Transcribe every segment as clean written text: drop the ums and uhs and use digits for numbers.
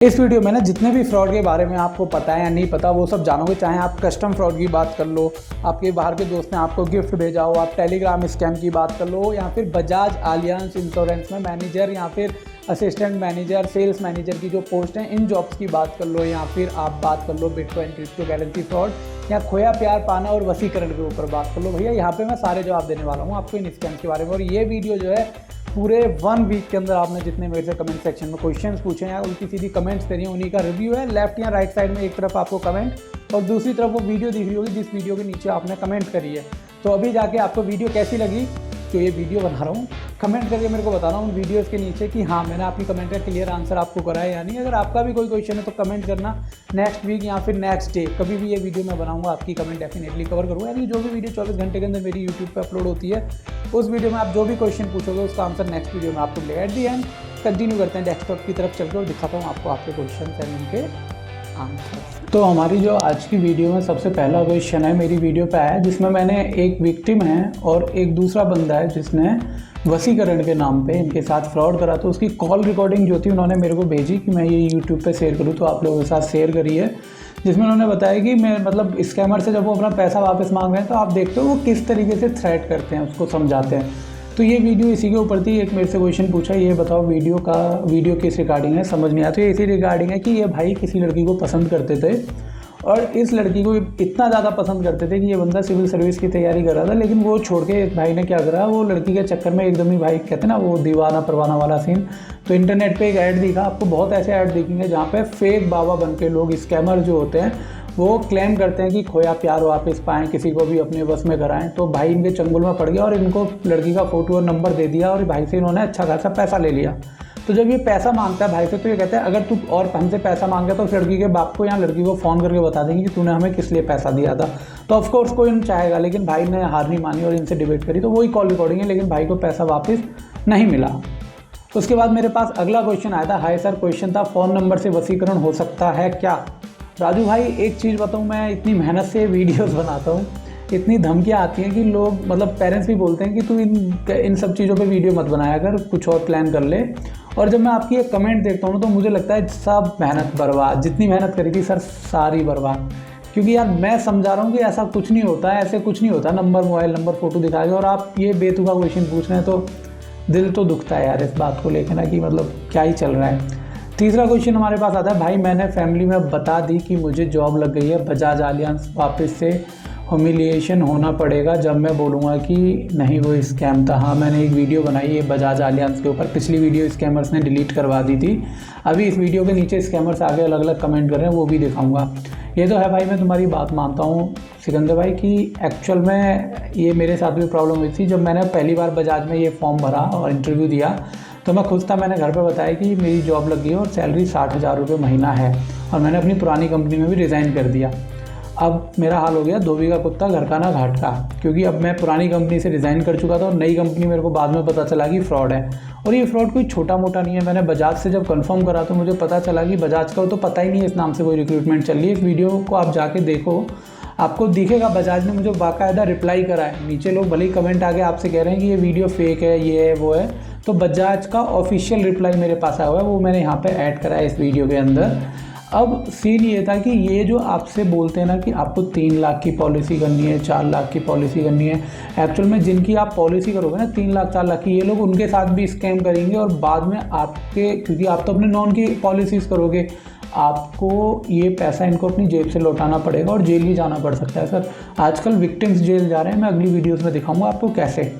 इस वीडियो में ना जितने भी फ्रॉड के बारे में आपको पता है या नहीं पता वो सब जानोगे। चाहे आप कस्टम फ्रॉड की बात कर लो, आपके बाहर के दोस्त ने आपको गिफ्ट भेजा हो, आप टेलीग्राम स्कैम की बात कर लो, या फिर बजाज आलियांज इंश्योरेंस में मैनेजर या फिर असिस्टेंट मैनेजर, सेल्स मैनेजर की जो पोस्ट हैं इन जॉब्स की बात कर लो, या फिर आप बात कर लो बिटकॉइन क्रिप्टो करेंसी फ्रॉड या खोया प्यार पाना और वसीकरण के ऊपर बात कर लो। भैया यहाँ पे मैं सारे जवाब देने वाला हूँ आपको इन स्कैम्स के बारे में। और ये वीडियो जो है पूरे 1 वीक के अंदर आपने जितने मेरे से कमेंट सेक्शन में क्वेश्चंस पूछे हैं, उनकी सीधी कमेंट्स करी हैं, उन्हीं का रिव्यू है। लेफ्ट या राइट साइड में एक तरफ आपको कमेंट और दूसरी तरफ वो वीडियो दिख रही होगी जिस वीडियो के नीचे आपने कमेंट करी है। तो अभी जाके आपको वीडियो कैसी लगी जो ये वीडियो बना रहा हूँ, कमेंट करके मेरे को बताना उन वीडियोस के नीचे कि हाँ मैंने आपकी कमेंट का क्लियर आंसर आपको करा है या नहीं। अगर आपका भी कोई क्वेश्चन है तो कमेंट करना, नेक्स्ट वीक या फिर नेक्स्ट डे कभी भी ये वीडियो मैं बनाऊंगा आपकी कमेंट डेफिनेटली कवर करूँगा। यानी जो भी वीडियो 24 घंटे के अंदर मेरी यूट्यूब पर अपलोड होती है उस वीडियो में आप जो भी क्वेश्चन पूछोगे उसका आंसर नेक्स्ट वीडियो में आपको मिलेगा। एट दी एंड कंटिन्यू करते हैं डेस्कटॉप की तरफ चलकर और दिखाता हूँ आपको आपके क्वेश्चन एंड उनके आंसर। तो हमारी जो आज की वीडियो में सबसे पहला क्वेश्चन है मेरी वीडियो पे आया, जिसमें मैंने एक विक्टिम है और एक दूसरा बंदा है जिसने वसीकरण के नाम पे इनके साथ फ्रॉड करा। तो उसकी कॉल रिकॉर्डिंग जो थी उन्होंने मेरे को भेजी कि मैं ये यूट्यूब पे शेयर करूँ, तो आप लोगों के साथ शेयर करी है, जिसमें उन्होंने बताया कि मैं मतलब स्कैमर से जब वो अपना पैसा वापस मांग रहे हैं तो आप देखते हो वो किस तरीके से थ्रेट करते हैं, उसको समझाते हैं। तो ये वीडियो इसी के ऊपर थी। एक मेरे से क्वेश्चन पूछा, ये बताओ वीडियो किस रिगार्डिंग है, समझ नहीं आया। तो ये इसी रिगार्डिंग है कि ये भाई किसी लड़की को पसंद करते थे और इस लड़की को इतना ज़्यादा पसंद करते थे कि ये बंदा सिविल सर्विस की तैयारी कर रहा था, लेकिन वो छोड़ के इस भाई ने क्या करा, वो लड़की के चक्कर में एकदम ही भाई कहते हैं ना वो दीवाना परवाना वाला सीन। तो इंटरनेट पे एक ऐड दिखा, आपको बहुत ऐसे ऐड दिखेंगे जहाँ पे फेक बाबा बन के लोग, स्कैमर जो होते हैं, वो क्लेम करते हैं कि खोया प्यार वापस पाएँ, किसी को भी अपने बस में कराएं। तो भाई इनके चंगुल में पड़ गया और इनको लड़की का फ़ोटो और नंबर दे दिया और भाई से इन्होंने अच्छा खासा पैसा ले लिया। तो जब ये पैसा मांगता है भाई से तो ये कहता है अगर तू और हमसे पैसा मांगे तो उस लड़की के बाप को या लड़की को फ़ोन करके बता देंगे कि तूने हमें किस लिए पैसा दिया था। तो ऑफकोर्स कोई नहीं चाहेगा, लेकिन भाई ने हार नहीं मानी और इनसे डिबेट करी। तो वही कॉल रिकॉर्डिंग है, लेकिन भाई को पैसा वापस नहीं मिला। उसके बाद मेरे पास अगला क्वेश्चन आया था। हाय सर, क्वेश्चन था फ़ोन नंबर से वसीकरण हो सकता है क्या? राजू भाई एक चीज़ बताऊँ, मैं इतनी मेहनत से वीडियोज़ बनाता हूँ, इतनी धमकियाँ आती हैं कि लोग मतलब पेरेंट्स भी बोलते हैं कि तू इन सब चीज़ों पे वीडियो मत बनाया कर, कुछ और प्लान कर ले। और जब मैं आपकी एक कमेंट देखता हूँ तो मुझे लगता है सब मेहनत बर्बाद, जितनी मेहनत करी थी सर सारी बर्बाद। क्योंकि यार मैं समझा रहा हूँ कि ऐसा कुछ नहीं होता है, ऐसे कुछ नहीं होता, नंबर मोबाइल नंबर फ़ोटो दिखा के और आप ये बेतुका क्वेश्चन पूछ रहे हैं। तो दिल तो दुखता है यार इस बात को लेकर ना कि मतलब क्या ही चल रहा है। तीसरा क्वेश्चन हमारे पास आता है, भाई मैंने फैमिली में बता दी कि मुझे जॉब लग गई है, बजाज आलियांज वापस से ह्यूमिलिएशन होना पड़ेगा जब मैं बोलूँगा कि नहीं वो स्कैम था। हाँ मैंने एक वीडियो बनाई है बजाज आलियांज के ऊपर, पिछली वीडियो स्कैमर्स ने डिलीट करवा दी थी। अभी इस वीडियो के नीचे स्कैमर्स आगे अलग अलग कमेंट कर रहे हैं, वो भी दिखाऊंगा। ये तो है भाई, मैं तुम्हारी बात मानता हूँ सिकंदर भाई कि एक्चुअल में ये मेरे साथ भी प्रॉब्लम हुई थी। जब मैंने पहली बार बजाज में ये फॉर्म भरा और इंटरव्यू दिया तो मैं खुश था। मैंने घर पे बताया कि मेरी जॉब लग गई है और सैलरी 60,000 रुपये महीना है और मैंने अपनी पुरानी कंपनी में भी रिज़ाइन कर दिया। अब मेरा हाल हो गया धोबी का कुत्ता घर का ना घाट का, क्योंकि अब मैं पुरानी कंपनी से रिज़ाइन कर चुका था और नई कंपनी मेरे को बाद में पता चला कि फ्रॉड है। और ये फ्रॉड कोई छोटा मोटा नहीं है। मैंने बजाज से जब कंफर्म करा तो मुझे पता चला कि बजाज का तो पता ही नहीं है इस नाम से कोई रिक्रूटमेंट चल रही है। इस वीडियो को आप जाके देखो, आपको दिखेगा बजाज ने मुझे बाकायदा रिप्लाई करा है। नीचे लोग भले ही कमेंट आके आपसे कह रहे हैं कि ये वीडियो फेक है, ये है वो है, तो बजाज का ऑफिशियल रिप्लाई मेरे पास आया हुआ है, वो मैंने यहाँ पे ऐड करा है इस वीडियो के अंदर। अब सीन ये था कि ये जो आपसे बोलते हैं ना कि आपको 3 लाख की पॉलिसी करनी है, 4 लाख की पॉलिसी करनी है, एक्चुअल में जिनकी आप पॉलिसी करोगे ना 3 लाख 4 लाख की, ये लोग उनके साथ भी स्कैम करेंगे और बाद में आपके, क्योंकि आप तो अपने नॉन की पॉलिसीज़ करोगे, आपको ये पैसा इनको अपनी जेब से लौटाना पड़ेगा और जेल ही जाना पड़ सकता है। सर आजकल विक्टिम्स जेल जा रहे हैं, मैं अगली वीडियोज़ में दिखाऊँगा आपको कैसे।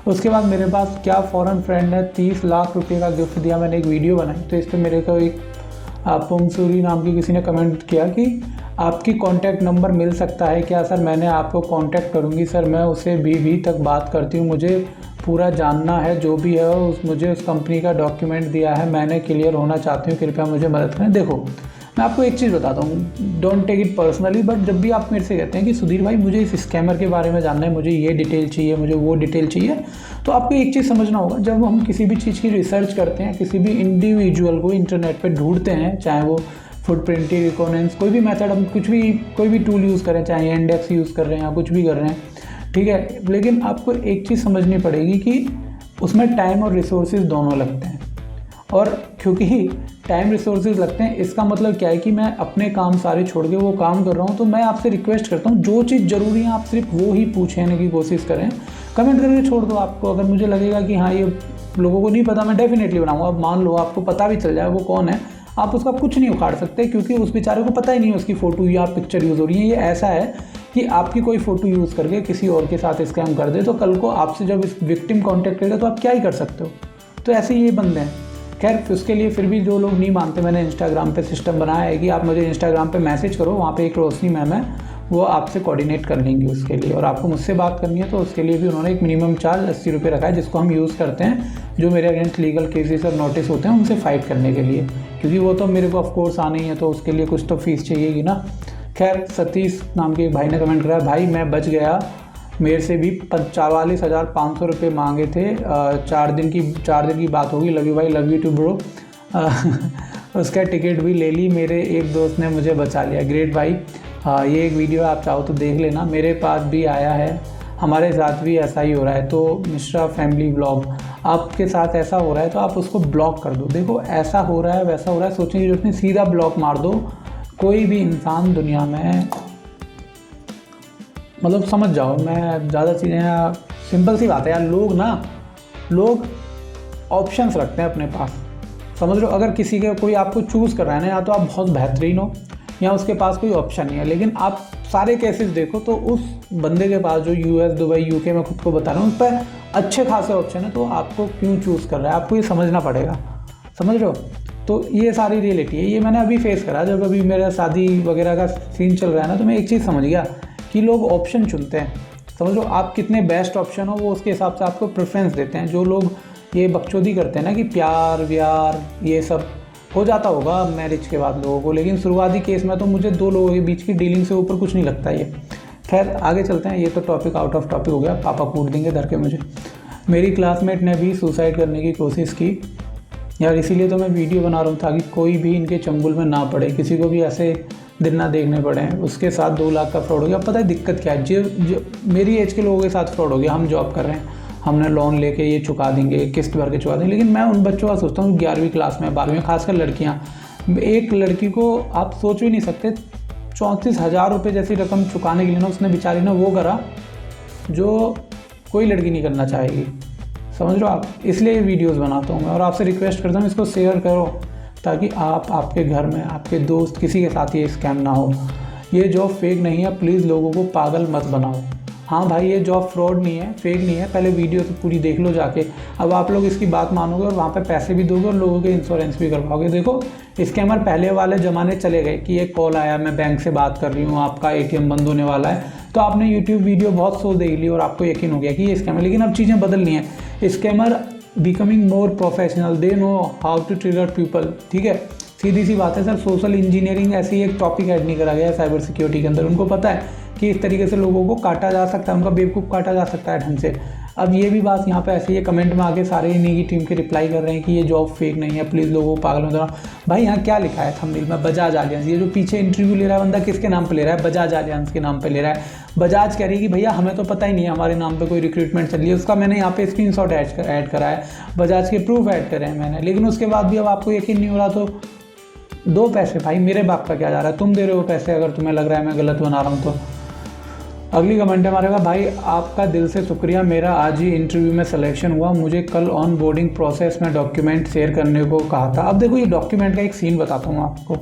उसके बाद मेरे पास क्या फ़ॉरेन फ्रेंड ने 30 लाख रुपये का गिफ्ट दिया, मैंने एक वीडियो बनाई तो इस पर मेरे को एक पुंगसूरी नाम की किसी ने कमेंट किया कि आपकी कॉन्टैक्ट नंबर मिल सकता है क्या? सर मैंने आपको कॉन्टैक्ट करूंगी सर, मैं उससे भी तक बात करती हूँ, मुझे पूरा जानना है जो भी है, मुझे उस कंपनी का डॉक्यूमेंट दिया है, मैंने क्लियर होना चाहती हूँ, कृपया मुझे मदद करें। देखो मैं आपको एक चीज़ बताता हूँ, don't take it personally, but जब भी आप मेरे से कहते हैं कि सुधीर भाई मुझे इस स्कैमर के बारे में जानना है, मुझे ये डिटेल चाहिए, मुझे वो डिटेल चाहिए, तो आपको एक चीज़ समझना होगा, जब हम किसी भी चीज़ की रिसर्च करते हैं, किसी भी इंडिविजुअल को इंटरनेट पर ढूंढते हैं, चाहे वो फुटप्रिंट रिकॉनेंस कोई भी मेथड, हम कुछ भी कोई भी टूल यूज़ करें, चाहे इंडेक्स यूज़ कर रहे हैं या कुछ भी कर रहे हैं, ठीक है, लेकिन आपको एक चीज़ समझनी पड़ेगी कि उसमें टाइम और रिसोर्सेज दोनों लगते हैं। और क्योंकि टाइम रिसोर्सेज लगते हैं। इसका मतलब क्या है कि मैं अपने काम सारे छोड़ के वो काम कर रहा हूँ। तो मैं आपसे रिक्वेस्ट करता हूँ, जो चीज़ ज़रूरी है आप सिर्फ वो ही पूछने की कोशिश करें। कमेंट करके छोड़ दो। आपको अगर मुझे लगेगा कि हाँ ये लोगों को नहीं पता, मैं डेफिनेटली बनाऊँगा। अब मान लो आपको पता भी चल जाए वो कौन है, आप उसका कुछ नहीं उखाड़ सकते, क्योंकि उस बेचारे को पता ही नहीं है उसकी फ़ोटो या पिक्चर यूज़ हो रही है। ये ऐसा है कि आपकी कोई फ़ोटो यूज़ करके किसी और के साथ स्कैम कर दे, तो कल को आपसे जब इस विक्टिम कॉन्टेक्ट करेगा तो आप क्या ही कर सकते हो। तो ऐसे ही ये बंदे हैं। खैर उसके लिए फिर भी जो लोग नहीं मानते, मैंने इंस्टाग्राम पे सिस्टम बनाया है कि आप मुझे इंस्टाग्राम पे मैसेज करो, वहाँ पे एक रोशनी मैम है, वो आपसे कोऑर्डिनेट कर लेंगी उसके लिए। और आपको मुझसे बात करनी है तो उसके लिए भी उन्होंने एक मिनिमम चार्ज 80 रुपये रखा है, जिसको हम यूज़ करते हैं जो मेरे अगेंस्ट लीगल केसेस और नोटिस होते हैं उनसे फ़ाइट करने के लिए, क्योंकि वो तो मेरे को ऑफकोर्स आना ही है, तो उसके लिए कुछ तो फीस चाहिएगी ना। खैर सतीश नाम के एक भाई ने कमेंट करा, भाई मैं बच गया, मेरे से भी 44,500 रुपये मांगे थे। 4 दिन की बात होगी। लव यू भाई, लव यू टू ब्रो। उसका टिकट भी ले ली, मेरे एक दोस्त ने मुझे बचा लिया। ग्रेट भाई। ये एक वीडियो आप चाहो तो देख लेना, मेरे पास भी आया है, हमारे साथ भी ऐसा ही हो रहा है। तो मिश्रा फैमिली ब्लॉग, आपके साथ ऐसा हो रहा है तो आप उसको ब्लॉक कर दो। देखो ऐसा हो रहा है वैसा हो रहा है, सोचने की जरूरत नहीं, सीधा ब्लॉक मार दो। कोई भी इंसान दुनिया में, मतलब समझ जाओ, मैं ज़्यादा चीज़ें, सिंपल सी बात है यार, लोग ऑप्शंस रखते हैं अपने पास, समझ लो। अगर किसी के कोई आपको चूज़ कर रहा है ना, या तो आप बहुत बेहतरीन हो या उसके पास कोई ऑप्शन नहीं है, लेकिन आप सारे केसेस देखो तो उस बंदे के पास जो यूएस, दुबई, यूके में खुद को बता रहा हूँ, उस पर अच्छे खासे ऑप्शन है, तो आपको क्यों चूज़ कर रहा है, आपको ये समझना पड़ेगा, समझ रहे हो। तो ये सारी रियलिटी है, ये मैंने अभी फेस करा। जब अभी मेरा शादी वगैरह का सीन चल रहा है ना, तो मैं एक चीज़ समझ गया कि लोग ऑप्शन चुनते हैं, समझ लो। आप कितने बेस्ट ऑप्शन हो वो उसके हिसाब से आपको प्रेफरेंस देते हैं। जो लोग ये बकचोदी करते हैं ना कि प्यार व्यार ये सब हो जाता होगा मैरिज के बाद लोगों को, लेकिन शुरुआती केस में तो मुझे 2 लोगों के बीच की डीलिंग से ऊपर कुछ नहीं लगता ये। खैर आगे चलते हैं, ये तो टॉपिक आउट ऑफ टॉपिक हो गया, पापा कूट देंगे धर के मुझे। मेरी क्लासमेट ने भी सुसाइड करने की कोशिश की यार, इसीलिए तो मैं वीडियो बना रहा हूँ, ताकि कोई भी इनके चंगुल में ना पड़े, किसी को भी ऐसे दिन ना देखने पड़े। उसके साथ 2 लाख का फ्रॉड हो गया। पता है दिक्कत क्या है, जो मेरी एज के लोगों के साथ फ्रॉड हो गया। हम जॉब कर रहे हैं, हमने लोन लेके ये चुका देंगे, किस्त भर के चुका देंगे, लेकिन मैं उन बच्चों का सोचता हूँ 11वीं क्लास में, 12वीं, खासकर लड़कियाँ। एक लड़की को आप सोच भी नहीं सकते 34,000 रुपये जैसी रकम चुकाने के लिए ना, उसने बेचारी ने वो करा जो कोई लड़की नहीं करना चाहेगी, समझ लो आप। इसलिए वीडियोस बनाता हूँ मैं, और आपसे रिक्वेस्ट करता हूँ इसको शेयर करो, ताकि आपके घर में, आपके दोस्त, किसी के साथ ये स्कैम ना हो। ये जॉब फेक नहीं है, प्लीज़ लोगों को पागल मत बनाओ। हाँ भाई ये जॉब फ्रॉड नहीं है, फेक नहीं है, पहले वीडियो तो पूरी देख लो जाके। अब आप लोग इसकी बात मानोगे और वहाँ पे पैसे भी दोगे और लोगों के इंश्योरेंस भी करवाओगे। देखो स्कैमर पहले वाले ज़माने चले गए कि एक कॉल आया, मैं बैंक से बात कर रही हूँ, आपका ATM बंद होने वाला है, तो आपने यूट्यूब वीडियो बहुत सो देख ली और आपको यकीन हो गया कि ये स्कैमर। लेकिन अब चीज़ें बदलनी है, scammer becoming more professional, they know how to trigger people, ठीक है। सीधी सी बात है सर, सोशल इंजीनियरिंग ऐसी एक टॉपिक ऐड नहीं करा गया है साइबर सिक्योरिटी के अंदर। उनको पता है कि इस तरीके से लोगों को काटा जा सकता है, उनका बेवकूफ़ काटा जा सकता है ढंग से। अब ये भी बात यहाँ पे ऐसी है, कमेंट में आके सारे इन्हीं की टीम के रिप्लाई कर रहे हैं कि ये जॉब फेक नहीं है, प्लीज़ लोगों को पागल मत बनाओ। भाई यहाँ क्या लिखा है थंबनेल में, बजाज आलियांस। ये जो पीछे इंटरव्यू ले रहा है बंदा, किसके नाम पे ले रहा है, बजाज आलियांस के नाम पे ले रहा है। बजाज कह रही है कि भैया हमें तो पता ही नहीं है हमारे नाम पे कोई रिक्रूटमेंट चल रही है। उसका मैंने यहाँ पे स्क्रीनशॉट ऐड करा है, बजाज के प्रूफ ऐड करे हैं मैंने, लेकिन उसके बाद भी अब आपको यकीन नहीं हो रहा तो दो पैसे। भाई मेरे बाप का क्या जा रहा है, तुम दे रहे हो पैसे अगर तुम्हें लग रहा है मैं गलत बना रहा हूँ तो। अगली कमेंट है हमारे का, भाई आपका दिल से शुक्रिया, मेरा आज ही इंटरव्यू में सिलेक्शन हुआ, मुझे कल ऑन बोर्डिंग प्रोसेस में डॉक्यूमेंट शेयर करने को कहा था। अब देखो ये डॉक्यूमेंट का एक सीन बताता हूँ आपको।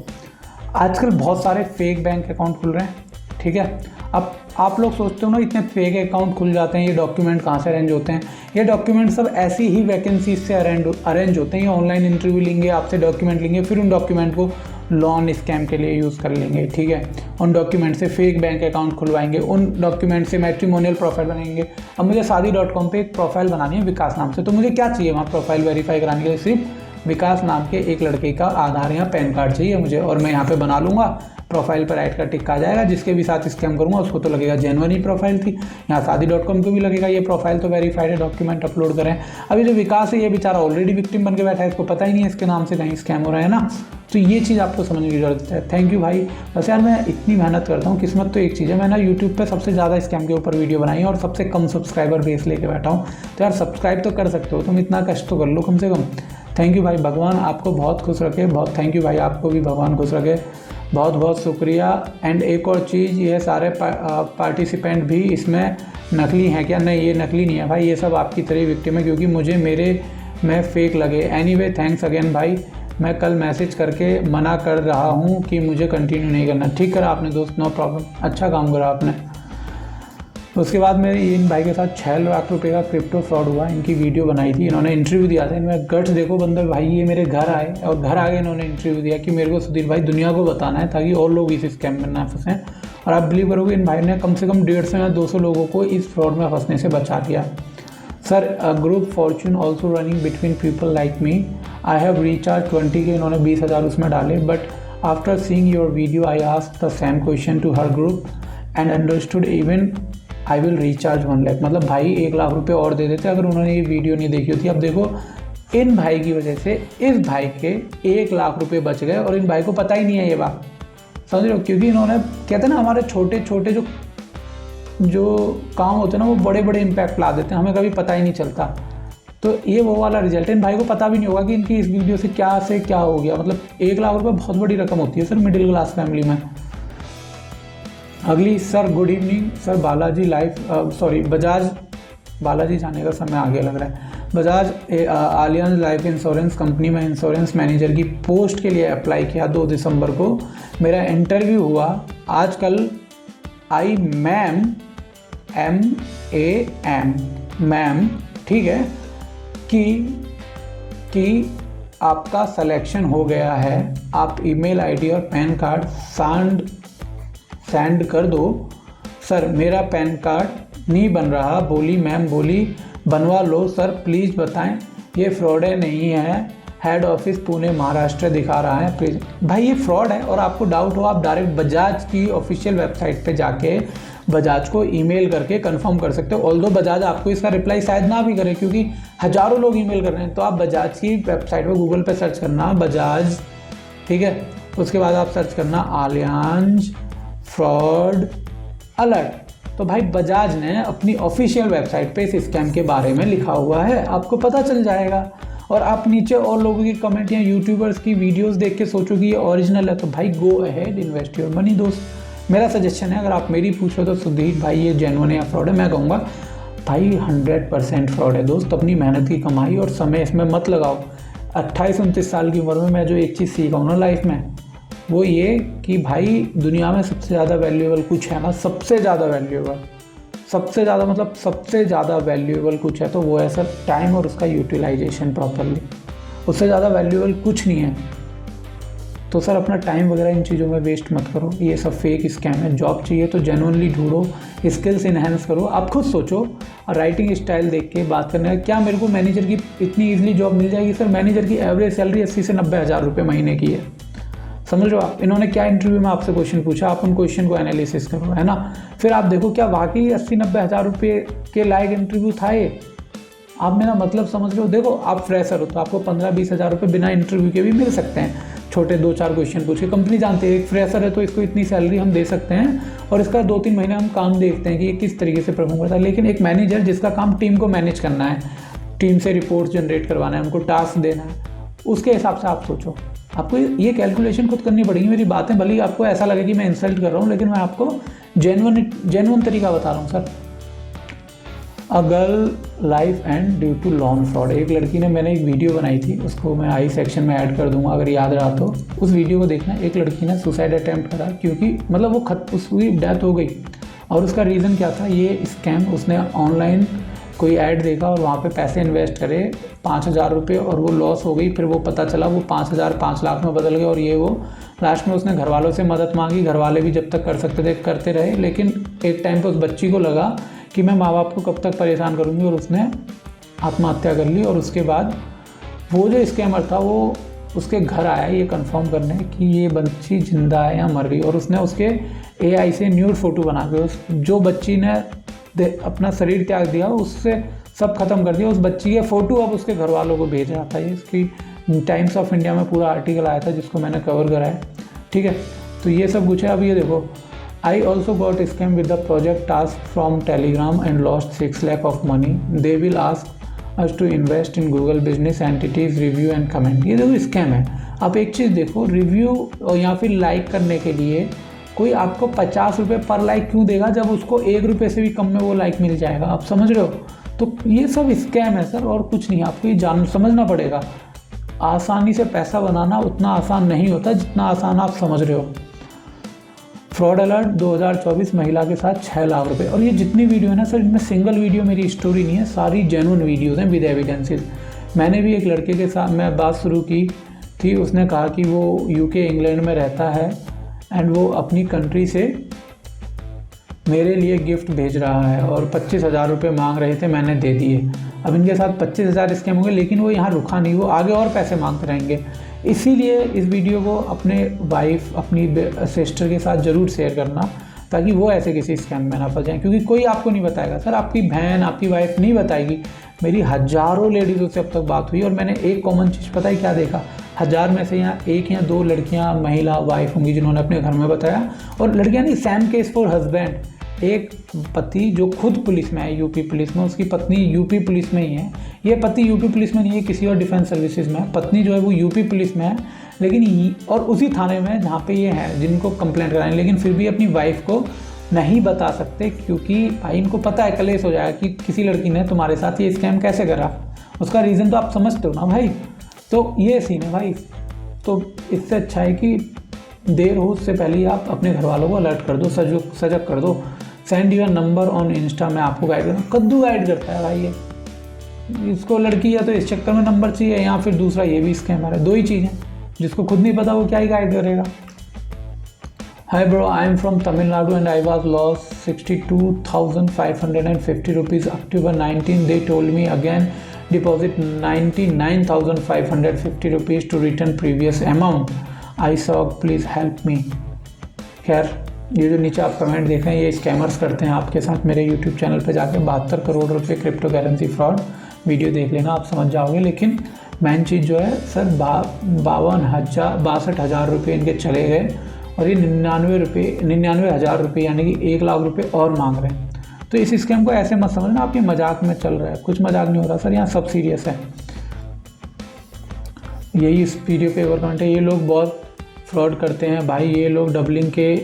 आजकल बहुत सारे फेक बैंक अकाउंट खुल रहे हैं, ठीक है। अब आप लोग सोचते हो ना इतने फेक अकाउंट खुल जाते हैं, ये डॉक्यूमेंट कहाँ से अरेंज होते हैं। ये डॉक्यूमेंट सब ऐसी ही वैकेंसीज से अरेंज होते हैं। ये ऑनलाइन इंटरव्यू लेंगे, आपसे डॉक्यूमेंट लेंगे, फिर उन डॉक्यूमेंट को लोन स्कैम के लिए यूज़ कर लेंगे, ठीक है। उन डॉक्यूमेंट से फेक बैंक अकाउंट खुलवाएंगे, उन डॉक्यूमेंट से मैट्रिमोनियल प्रोफाइल बनाएंगे। अब मुझे शादी.com पे एक प्रोफाइल बनानी है विकास नाम से, तो मुझे क्या चाहिए वहाँ प्रोफाइल वेरीफाई कराने के लिए, सिर्फ विकास नाम के एक लड़के का आधार या पैन कार्ड चाहिए मुझे, और मैं यहाँ पे बना लूँगा। प्रोफाइल पर ऐड का टिक आ जाएगा, जिसके भी साथ स्कैम करूँगा उसको तो लगेगा जेन्युइन ही प्रोफाइल थी। यहाँ शादी.com को भी लगेगा ये प्रोफाइल तो वेरीफाइड है, डॉक्यूमेंट अपलोड करें। अभी जो विकास है ये बेचारा ऑलरेडी विक्टिम बन के बैठा है, इसको पता ही नहीं है इसके नाम से कहीं स्कैम हो रहा है ना। तो ये चीज़ आपको समझने की जरूरत है। थैंक यू भाई। बस यार मैं इतनी मेहनत करता हूँ, किस्मत तो एक चीज़ है, मैं ना यूट्यूब पे सबसे ज़्यादा स्कैम के ऊपर वीडियो बनाई है और सबसे कम सब्सक्राइबर बेस लेके बैठा हूँ। तो यार सब्सक्राइब तो कर सकते हो तुम, इतना कष्ट तो कर लो कम से कम। थैंक यू भाई, भगवान आपको बहुत खुश रखे, बहुत थैंक यू भाई, आपको भी भगवान खुश रखे, बहुत बहुत शुक्रिया। एंड एक और चीज़, ये सारे पार्टिसिपेंट भी इसमें नकली हैं क्या? नहीं, ये नकली नहीं है भाई, ये सब आपकी तरह विक्टिम है, क्योंकि मुझे मैं फेक लगे। एनीवे थैंक्स अगेन भाई, मैं कल मैसेज करके मना कर रहा हूँ कि मुझे कंटिन्यू नहीं करना। ठीक करा आपने दोस्त, नो प्रॉब्लम, अच्छा काम करा आपने। उसके बाद मेरे इन भाई के साथ 6 लाख रुपए का क्रिप्टो फ्रॉड हुआ, इनकी वीडियो बनाई थी, इन्होंने इंटरव्यू दिया था। इनमें गट्स देखो बंदर भाई, ये मेरे घर आए और घर आगे इन्होंने इंटरव्यू दिया कि मेरे को सुधीर भाई दुनिया को बताना है ताकि और लोग इस स्कैम में ना फंसें। और आप बिलीव करोगे, इन भाई ने कम से कम 150 या 200 लोगों को इस फ्रॉड में फंसने से बचा दिया। Sir, group fortune also running between people like me, I have recharge 20 K, इन्होंने 20,000 उसमें डाले। But after seeing your video I asked the same question to her group and understood even I will recharge 1 lakh. मतलब भाई 1 लाख रुपए और दे देते अगर उन्होंने ये वीडियो नहीं देखी होती। अब देखो, इन भाई की वजह से इस भाई के 1 लाख रुपए बच गए और इन भाई को पता ही नहीं है ये बात, समझ रहे हो? क्योंकि इन्होंने, कहते हैं ना, हमारे छोटे छोटे जो काम होते हैं ना, वो बड़े बड़े इम्पैक्ट ला देते हैं, हमें कभी पता ही नहीं चलता। तो ये वो वाला रिजल्ट है। इन भाई को पता भी नहीं होगा कि इनकी इस वीडियो से क्या हो गया। मतलब 1 लाख रुपए बहुत बड़ी रकम होती है सर मिडिल क्लास फैमिली में। अगली, sir good evening sir, Balaji Bajaj, Balaji जाने का समय आगे लग रहा है। Bajaj Allianz life insurance company में इंश्योरेंस मैनेजर की पोस्ट के लिए अप्लाई किया 2 दिसंबर को। मेरा इंटरव्यू हुआ आजकल। आई मैम मैम, ठीक है, कि आपका सिलेक्शन हो गया है, आप ईमेल आईडी और पैन कार्ड सेंड कर दो। सर, मेरा पैन कार्ड नहीं बन रहा। बोली मैम, बोली बनवा लो सर, प्लीज़ बताएं। ये फ्रॉड है, नहीं है, हेड ऑफिस पुणे महाराष्ट्र दिखा रहा है, प्लीज़। भाई ये फ्रॉड है और आपको डाउट हो, आप डायरेक्ट बजाज की ऑफिशियल वेबसाइट पे जाके बजाज को ईमेल करके कंफर्म कर सकते हो। ऑल्दो बजाज आपको इसका रिप्लाई शायद ना भी करे, क्योंकि हज़ारों लोग ईमेल कर रहे हैं। तो आप बजाज की वेबसाइट पर गूगल पे सर्च करना बजाज, ठीक है, उसके बाद आप सर्च करना आलियांज फ्रॉड अलर्ट। तो भाई बजाज ने अपनी ऑफिशियल वेबसाइट पे इस स्कैम के बारे में लिखा हुआ है, आपको पता चल जाएगा। और आप नीचे और लोगों की कमेंट या यूट्यूबर्स की वीडियोस देख के सोचो कि ये ओरिजिनल है, तो भाई go ahead, invest your money दोस्त। मेरा सजेशन है, अगर आप मेरी पूछो तो सुधीर भाई ये जेन्युइन है या फ्रॉड है, मैं कहूँगा भाई 100% फ्रॉड है दोस्त। अपनी मेहनत की कमाई और समय इसमें मत लगाओ। 28-29 साल की उम्र में मैं जो एक चीज़ सीखा हूँ ना लाइफ में, वो ये कि भाई दुनिया में सबसे ज़्यादा वैल्यूएबल कुछ है ना, सबसे ज़्यादा वैल्यूएबल कुछ है तो वो है सर टाइम और उसका यूटिलाइजेशन प्रॉपरली। उससे ज़्यादा वैल्यूएबल कुछ नहीं है। तो सर अपना टाइम वगैरह इन चीज़ों में वेस्ट मत करो, ये सब फेक स्कैम है। जॉब चाहिए तो जेन्युइनली ढूंढो, स्किल्स इन्हेंस करो। आप खुद सोचो, राइटिंग स्टाइल देख के बात करने का, क्या मेरे को मैनेजर की इतनी ईजिली जॉब मिल जाएगी? सर मैनेजर की एवरेज सैलरी 80 से 90 हज़ार रुपये महीने की है, समझ लो आप। इन्होंने क्या इंटरव्यू में आपसे क्वेश्चन पूछा, आप उन क्वेश्चन को एनालिसिस करो, है ना। फिर आप देखो क्या वाकई 80-90 हज़ार रुपये के लायक इंटरव्यू था ये। आप मेरा मतलब समझ लो। देखो आप फ्रेशर हो तो आपको 15-20 हज़ार रुपये बिना इंटरव्यू के भी मिल सकते हैं, छोटे 2-4 क्वेश्चन पूछ के। कंपनी जानती है एक फ्रेशर है तो इसको इतनी सैलरी हम दे सकते हैं और इसका 2-3 महीने हम काम देखते हैं कि ये किस तरीके से परफॉर्म करता है। लेकिन एक मैनेजर जिसका काम टीम को मैनेज करना है, टीम से रिपोर्ट जनरेट करवाना है, उनको टास्क देना है, उसके हिसाब से आप सोचो। आपको ये कैलकुलेशन खुद करनी पड़ेगी। मेरी बातें भले ही आपको ऐसा लगे कि मैं इंसल्ट कर रहा हूँ, लेकिन मैं आपको जेन्युइन तरीका बता रहा हूँ sir. A girl life and due to loan fraud. एक लड़की ने, मैंने एक वीडियो बनाई थी, उसको मैं आई सेक्शन में ऐड कर दूंगा अगर याद रहा तो, उस वीडियो को देखना। एक लड़की ने सुसाइड अटैम्प्ट करा क्योंकि मतलब वो उसकी डेथ हो गई। और उसका रीज़न क्या था? ये स्कैम, उसने ऑनलाइन कोई ऐड देखा और वहाँ पे पैसे इन्वेस्ट करे 5,000 रुपये और वो लॉस हो गई। फिर वो पता चला वो 5,000 5 लाख में बदल गए और ये वो लास्ट में उसने घर वालों से मदद मांगी। घर वाले भी जब तक कर सकते थे करते रहे, लेकिन एक टाइम पे उस बच्ची को लगा कि मैं माँ बाप को कब तक परेशान करूँगी और उसने आत्महत्या कर ली। और उसके बाद वो जो स्कैमर था वो उसके घर आया ये कंफर्म करने कि ये बच्ची जिंदा है या मर गई। और उसने उसके AI से न्यूड फ़ोटो बना के जो बच्ची ने अपना शरीर त्याग दिया उससे सब खत्म कर दिया। उस बच्ची के फ़ोटो अब उसके घर वालों को भेज रहा था। इसकी टाइम्स ऑफ इंडिया में पूरा आर्टिकल आया था जिसको मैंने कवर करा है, ठीक है। तो ये सब कुछ है। अब ये देखो, I also got scam with the project task from Telegram and lost 6 lakh of money. They will ask us to invest in Google business entities review and comment. ये देखो स्कैम है। आप एक चीज़ देखो, रिव्यू या फिर लाइक करने के लिए कोई आपको 50 रुपये पर लाइक क्यों देगा जब उसको 1 रुपये से भी कम में वो लाइक मिल जाएगा। आप समझ रहे हो? तो ये सब स्कैम है सर, और कुछ नहीं। आपको ये समझना पड़ेगा। आसानी से पैसा बनाना उतना आसान नहीं होता जितना आसान आप समझ रहे हो। फ्रॉड अलर्ट 2024 महिला के साथ 6 लाख रुपए। और ये जितनी वीडियो है ना सर, इनमें सिंगल वीडियो मेरी स्टोरी नहीं है, सारी जेन्युइन वीडियोज़ हैं विद एविडेंसेस। मैंने भी एक लड़के के साथ मैं बात शुरू की थी, उसने कहा कि वो यूके इंग्लैंड में रहता है एंड वो अपनी कंट्री से मेरे लिए गिफ्ट भेज रहा है और 25,000 रुपये मांग रहे थे, मैंने दे दिए। अब इनके साथ 25,000 स्कैम हो गए, लेकिन वो यहाँ रुका नहीं, वो आगे और पैसे मांगते रहेंगे। इसीलिए इस वीडियो को अपने वाइफ, अपनी सिस्टर के साथ ज़रूर शेयर करना, ताकि वो ऐसे किसी स्कैम में ना फंस जाएँ, क्योंकि कोई आपको नहीं बताएगा सर। आपकी बहन, आपकी वाइफ नहीं बताएगी। मेरी हज़ारों लेडीज़ों से अब तक बात हुई और मैंने एक कॉमन चीज़ पता है क्या देखा, 1000 में से यहाँ 1 या 2 लड़कियाँ, महिला वाइफ होंगी जिन्होंने अपने घर में बताया। और लड़कियाँ नहीं, सेम केस फॉर हस्बैंड। एक पति जो खुद पुलिस में है, यूपी पुलिस में, उसकी पत्नी यूपी पुलिस में ही है। ये पति यूपी पुलिस में नहीं है, किसी और डिफेंस सर्विसेज में है। पत्नी जो है वो यूपी पुलिस में है, लेकिन और उसी थाने में जहाँ पे ये है जिनको कंप्लेंट कराएं, लेकिन फिर भी अपनी वाइफ को नहीं बता सकते, क्योंकि भाई इनको पता है कलेश हो जाएगा कि किसी लड़की ने तुम्हारे साथ ये स्कैम कैसे करा। उसका रीज़न तो आप समझते हो ना भाई। तो ये सीन है भाई। तो इससे अच्छा है कि देर हो उससे पहले ही आप अपने घर वालों को अलर्ट कर दो, सजग कर दो। Send your number on Insta में आपको गाइड करना। कद्दू गाइड करता है भाई ये। इसको लड़की या तो इस चक्कर में नंबर चाहिए, या फिर दूसरा ये भी स्कैमर है। 2 ही चीज़ें। जिसको खुद नहीं पता वो क्या ही गाइड करेगा। Hi bro, I am from Tamil Nadu and I was lost 62,550 rupees October 19. They told me again deposit 99,550 rupees to return previous amount. I saw, please help me. खैर, ये जो नीचे आप कमेंट देख रहे हैं, ये स्कैमर्स करते हैं आपके साथ। मेरे यूट्यूब चैनल पे जाकर 72 करोड़ रुपए क्रिप्टो करेंसी फ्रॉड वीडियो देख लेना, आप समझ जाओगे। लेकिन मेन चीज़ जो है सर, 62,000 रुपये इनके चले गए और ये 99,000 रुपये यानी कि 1 लाख रुपये और मांग रहे हैं। तो इस स्कैम को ऐसे मत समझना आपके मजाक में चल रहा है। कुछ मजाक नहीं हो रहा सर, यहाँ सब सीरियस है। यही इस वीडियो पे और कमेंट है, ये लोग बहुत फ्रॉड करते हैं भाई। ये लोग डबलिंग के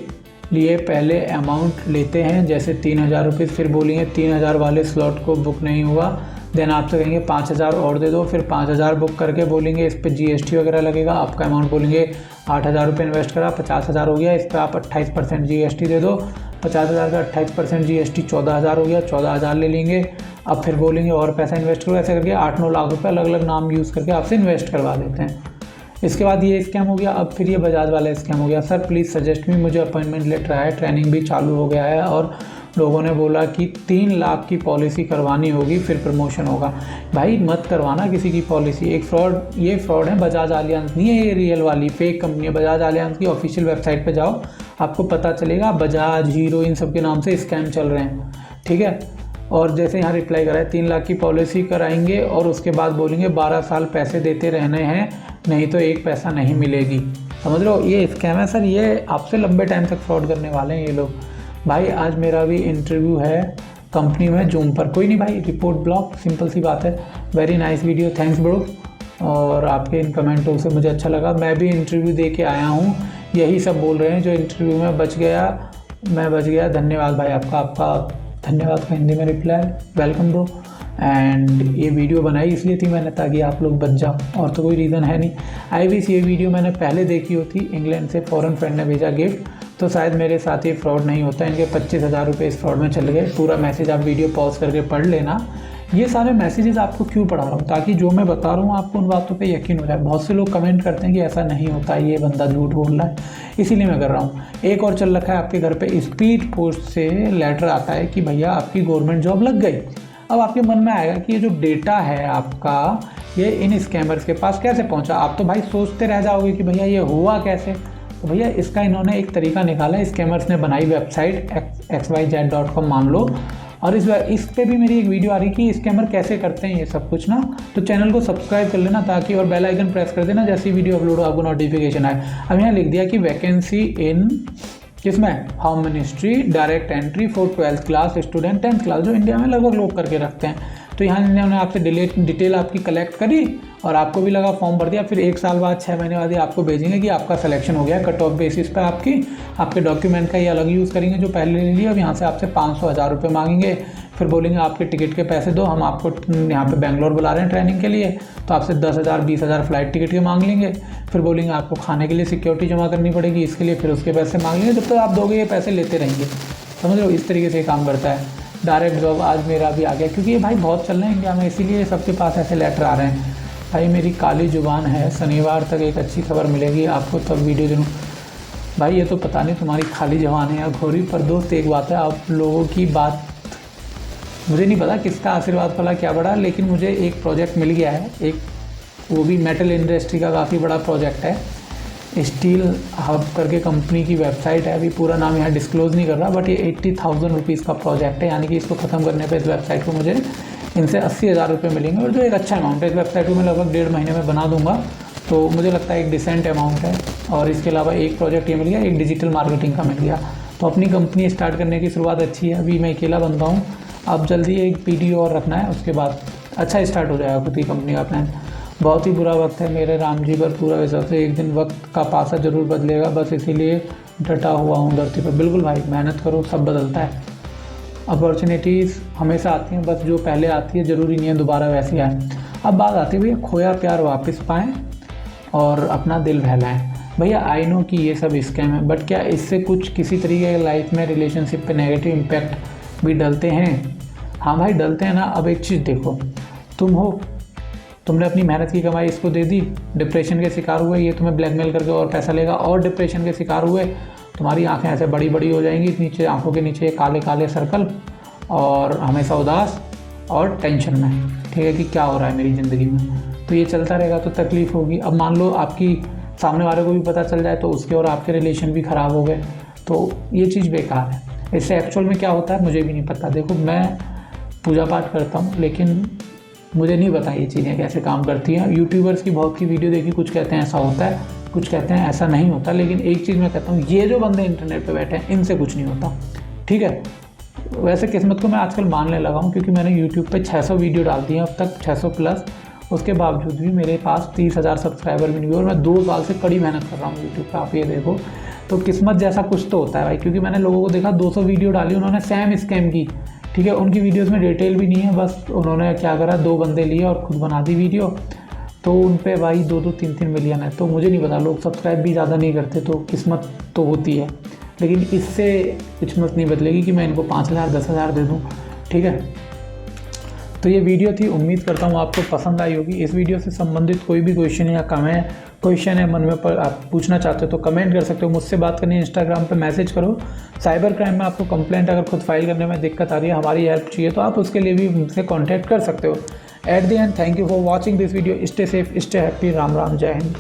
लिए पहले अमाउंट लेते हैं, जैसे 3,000 रुपये, फिर बोलेंगे 3,000 वाले स्लॉट को बुक नहीं हुआ, देन आपसे कहेंगे 5,000 और दे दो, फिर 5,000 बुक करके बोलेंगे इस पर GST वगैरह लगेगा, आपका अमाउंट बोलेंगे 8,000 रुपये इन्वेस्ट करा, 50,000 हो गया, इस पर आप 28% GST दे दो, 50,000 का 28% GST 14,000 हो गया, 14,000 ले लेंगे। अब फिर बोलेंगे और पैसा इन्वेस्ट करो, ऐसे करके 8-9 लाख रुपये अलग अलग नाम यूज़ करके आपसे इन्वेस्ट करवा देते हैं। इसके बाद ये स्कैम हो गया। अब फिर ये बजाज वाला स्कैम हो गया। सर प्लीज़ सजेस्ट मी, मुझे अपॉइंटमेंट लेटर आया है, ट्रेनिंग भी चालू हो गया है और लोगों ने बोला कि 3 लाख की पॉलिसी करवानी होगी फिर प्रमोशन होगा। भाई मत करवाना किसी की पॉलिसी। एक ये फ्रॉड है, बजाज आलियांज नहीं है ये रियल वाली, फेक कंपनी है। बजाज आलियांज की ऑफिशियल वेबसाइट पे जाओ, आपको पता चलेगा बजाज, हीरो, इन सब के नाम से स्कैम चल रहे हैं, ठीक है। और जैसे यहाँ रिप्लाई करा है, 3 लाख की पॉलिसी कराएंगे और उसके बाद बोलेंगे 12 साल पैसे देते रहने हैं, नहीं तो 1 पैसा नहीं मिलेगी। समझ लो ये स्कैम है सर। ये आपसे लंबे टाइम तक फ्रॉड करने वाले हैं ये लोग। भाई आज मेरा भी इंटरव्यू है कंपनी में, जूम पर। कोई नहीं भाई, रिपोर्ट ब्लॉक, सिंपल सी बात है। Very nice video, thanks bro. और आपके इन कमेंटों से मुझे अच्छा लगा। मैं भी इंटरव्यू दे के आया हूँ, यही सब बोल रहे हैं जो इंटरव्यू में बच गया, मैं बच गया। धन्यवाद भाई आपका धन्यवाद का हिंदी में रिप्लाई, वेलकम ब्रो। एंड ये वीडियो बनाई इसलिए थी मैंने, ताकि आप लोग बच जाओ, और तो कोई रीज़न है नहीं। आई विश ये वीडियो मैंने पहले देखी होती, इंग्लैंड से फ़ॉरेन फ्रेंड ने भेजा गिफ्ट, तो शायद मेरे साथ ये फ्रॉड नहीं होता। इनके 25,000 रुपये इस फ्रॉड में चले गए। पूरा मैसेज आप वीडियो पॉज करके पढ़ लेना। ये सारे मैसेजेस आपको क्यों पढ़ा रहा हूँ, ताकि जो मैं बता रहा हूँ आपको उन बातों पे यकीन हो जाए। बहुत से लोग कमेंट करते हैं कि ऐसा नहीं होता, ये बंदा झूठ बोल रहा है, इसीलिए मैं कर रहा हूँ। एक और चल रखा है, आपके घर पे स्पीड पोस्ट से लेटर आता है कि भैया आपकी गवर्नमेंट जॉब लग गई। अब आपके मन में आएगा कि ये जो डेटा है आपका, ये इन स्कैमर्स के पास कैसे पहुँचा। आप तो भाई सोचते रह जाओगे कि भैया ये हुआ कैसे। तो भैया इसका इन्होंने एक तरीका निकाला, स्कैमर्स ने बनाई वेबसाइट xyz.com मान लो, और इस पे भी मेरी एक वीडियो आ रही कि स्कैमर कैसे करते हैं ये सब कुछ ना। तो चैनल को सब्सक्राइब कर लेना, ताकि और बेल आइकन प्रेस कर देना, जैसी वीडियो अपलोड हो आपको नोटिफिकेशन आए। अब यहाँ लिख दिया कि वैकेंसी इन किसमें, home ministry, direct entry for 12th class student, 10th class, जो इंडिया में लगभग लोग करके रखते हैं। तो यहाँ इन्होंने आपसे डिटेल आपकी कलेक्ट करी और आपको भी लगा, फॉर्म भर दिया, फिर 1 साल बाद 6 महीने बाद ही आपको भेजेंगे कि आपका सिलेक्शन हो गया। कट ऑफ बेसिस पर आपके डॉक्यूमेंट का ये अलग यूज़ करेंगे जो पहले ले लिया। अब यहाँ से आपसे 500-1000 रुपये मांगेंगे, फिर बोलेंगे आपके टिकट के पैसे दो, हम आपको यहाँ पे बेंगलोर बुला रहे हैं ट्रेनिंग के लिए, तो आपसे 10,000-20,000 फ्लाइट टिकट के मांग लेंगे। फिर बोलेंगे आपको खाने के लिए सिक्योरिटी जमा करनी पड़ेगी, इसके लिए फिर उसके पैसे मांग लेंगे। जब तक आप दोगे ये पैसे लेते रहेंगे, समझ लो, इस तरीके से काम करता है। डायरेक्ट जॉब आज मेरा भी आ गया, क्योंकि ये भाई बहुत चल रहे हैं इंडिया में, इसीलिए सबके पास ऐसे लेटर आ रहे हैं। भाई मेरी काली जुबान है, शनिवार तक एक अच्छी खबर मिलेगी आपको, तब वीडियो दूँ। भाई ये तो पता नहीं तुम्हारी खाली जबान है या घोरी, पर दोस्त एक बात है, आप लोगों की बात, मुझे नहीं पता किसका आशीर्वाद फला क्या बड़ा, लेकिन मुझे एक प्रोजेक्ट मिल गया है, एक वो भी मेटल इंडस्ट्री का काफ़ी बड़ा प्रोजेक्ट है। स्टील हब करके कंपनी की वेबसाइट है, अभी पूरा नाम यहाँ डिस्क्लोज़ नहीं कर रहा, बट ये 80,000 रुपीज़ का प्रोजेक्ट है। यानी कि इसको ख़त्म करने पे इस वेबसाइट को मुझे इनसे 80,000 रुपये मिलेंगे, और जो एक अच्छा अमाउंट है। इस वेबसाइट को मैं लगभग 1.5 महीने में बना दूंगा, तो मुझे लगता है एक डिसेंट अमाउंट है। और इसके अलावा एक प्रोजेक्ट ये मिल गया, एक डिजिटल मार्केटिंग का मिल गया। तो अपनी कंपनी स्टार्ट करने की शुरुआत अच्छी है। अभी मैं अकेला बंदा हूँ, अब जल्दी एक पीडीओ और रखना है, उसके बाद अच्छा स्टार्ट हो जाएगा खुद की कंपनी का प्लान। बहुत ही बुरा वक्त है मेरे राम जी पर, पूरा वैसा से एक दिन वक्त का पासा ज़रूर बदलेगा, बस इसीलिए डटा हुआ हूँ धरती पर। बिल्कुल भाई, मेहनत करो, सब बदलता है। अपॉर्चुनिटीज़ हमेशा आती हैं, बस जो पहले आती है ज़रूरी नहीं है दोबारा वैसी आए। अब बात आती है भैया, खोया प्यार वापस पाएँ और अपना दिल बहलाएँ। भैया आई नो कि ये सब स्कैम है, बट क्या इससे कुछ किसी तरीके के लाइफ में रिलेशनशिप पे नेगेटिव इम्पैक्ट भी डलते हैं? हाँ भाई डलते हैं ना। अब एक चीज़ देखो, तुमने अपनी मेहनत की कमाई इसको दे दी, डिप्रेशन के शिकार हुए, ये तुम्हें ब्लैकमेल करके और पैसा लेगा, और डिप्रेशन के शिकार हुए, तुम्हारी आंखें ऐसे बड़ी बड़ी हो जाएंगी, नीचे आंखों के नीचे काले काले सर्कल, और हमेशा उदास और टेंशन में, ठीक है, कि क्या हो रहा है मेरी ज़िंदगी में। तो ये चलता रहेगा तो तकलीफ़ होगी। अब मान लो आपकी सामने वाले को भी पता चल जाए तो उसके और आपके रिलेशन भी ख़राब हो गए, तो ये चीज़ बेकार है। इससे एक्चुअल में क्या होता है मुझे भी नहीं पता। देखो मैं पूजा पाठ करता हूँ, लेकिन मुझे नहीं पता ये चीज़ें कैसे काम करती हैं। यूट्यूबर्स की बहुत की वीडियो देखी, कुछ कहते हैं ऐसा होता है, कुछ कहते हैं ऐसा नहीं होता, लेकिन एक चीज़ मैं कहता हूँ, ये जो बंदे इंटरनेट पे बैठे हैं इनसे कुछ नहीं होता, ठीक है। वैसे किस्मत को मैं आजकल मानने लगा हूँ, क्योंकि मैंने यूट्यूब पे 600 वीडियो डाल दी हैं अब तक, 600 प्लस। उसके बावजूद भी मेरे पास 30,000 सब्सक्राइबर भी नहीं हुए, और मैं 2 साल से कड़ी मेहनत कर रहा हूँ यूट्यूब पर। आप ये देखो, तो किस्मत जैसा कुछ तो होता है भाई, क्योंकि मैंने लोगों को देखा 200 वीडियो डाली, उन्होंने सेम स्कैम की, ठीक है। उनकी वीडियोस में डिटेल भी नहीं है, बस उन्होंने क्या करा, 2 बंदे लिए और खुद बना दी वीडियो, तो उन पे भाई 2-2, 3-3 मिलियन है। तो मुझे नहीं पता, लोग सब्सक्राइब भी ज़्यादा नहीं करते, तो किस्मत तो होती है, लेकिन इससे किस्मत नहीं बदलेगी कि मैं इनको 5,000 10,000 दे दूँ, ठीक है। तो ये वीडियो थी, उम्मीद करता हूँ आपको पसंद आई होगी। इस वीडियो से संबंधित कोई भी क्वेश्चन या क्वेश्चन है मन में पर आप पूछना चाहते हो तो कमेंट कर सकते हो। मुझसे बात करनी है इंस्टाग्राम पे मैसेज करो। साइबर क्राइम में आपको कंप्लेंट अगर खुद फाइल करने में दिक्कत आ रही है, हमारी हेल्प चाहिए, तो आप उसके लिए भी मुझसे कॉन्टैक्ट कर सकते हो। At the end, thank you for watching this video. Stay safe, stay happy. Ram Ram, जय हिंद।